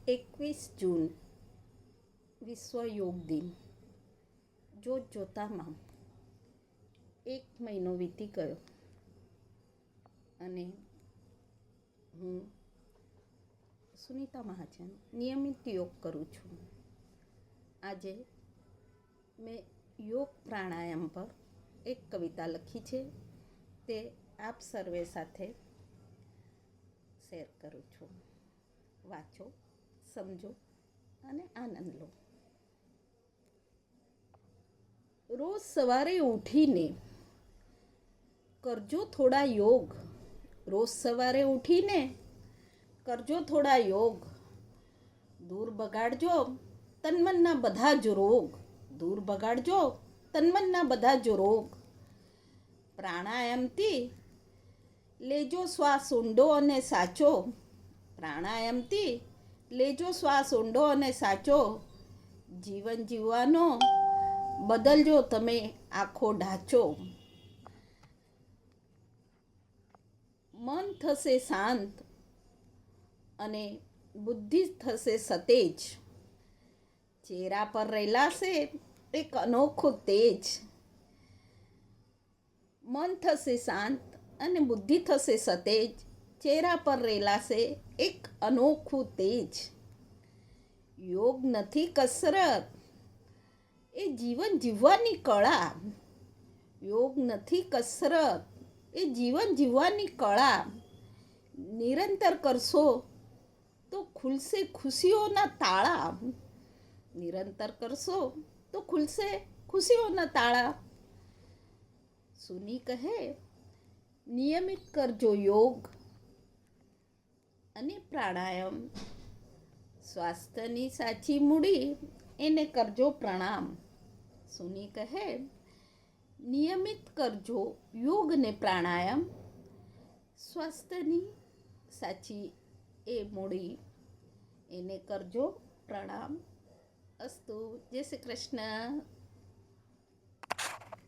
21 જૂન વિશ્વ યોગ દિન. જોતામાં 1 મહિનો વીતી ગયો અને હું સુનીતા મહાજન નિયમિત યોગ કરું છું. આજે મેં યોગ પ્રાણાયામ પર એક કવિતા લખી છે, તે આપ સર્વે સાથે શેર કરું છું. વાંચો, સમજો અને આનંદ લો. રોજ સવારે ઉઠીને કરજો થોડા યોગ. રોજ સવારે ઉઠીને કરજો થોડા યોગ. દૂર બગાડજો તનમનના બધા જ રોગ. દૂર બગાડજો તનમનના બધા જ રોગ. પ્રાણાયામથી લેજો શ્વાસ ઊંડો અને સાચો. પ્રાણાયામથી લેજો શ્વાસ ઊંડો અને સાચો. જીવન જીવવાનો બદલજો તમે આખો ઢાંચો. મન થશે શાંત અને બુદ્ધિ થશે સતેજ. ચહેરા પર રેલાશે એક અનોખું તેજ. મન થશે શાંત અને બુદ્ધિ થશે સતેજ. ચહેરા પર રેલાશે એક અનોખું તેજ. યોગ નથી કસરત, એ જીવન જીવવાની કળા. યોગ નથી કસરત, એ જીવન જીવવાની કળા. નિરંતર કરશો તો ખુલશે ખુશીઓના તાળા. નિરંતર કરશો તો ખુલશે ખુશીઓના તાળા. સુની કહે, નિયમિત કરજો યોગ અને પ્રાણાયામ. સ્વાસ્થ્યની સાચી મૂડી એને કરજો પ્રણામ. સુની કહે, નિયમિત કરજો યોગ ને પ્રાણાયામ. સ્વાસ્થ્યની સાચી એ મૂડી એને કરજો પ્રણામ. અસ્તુ. જય શ્રી કૃષ્ણ.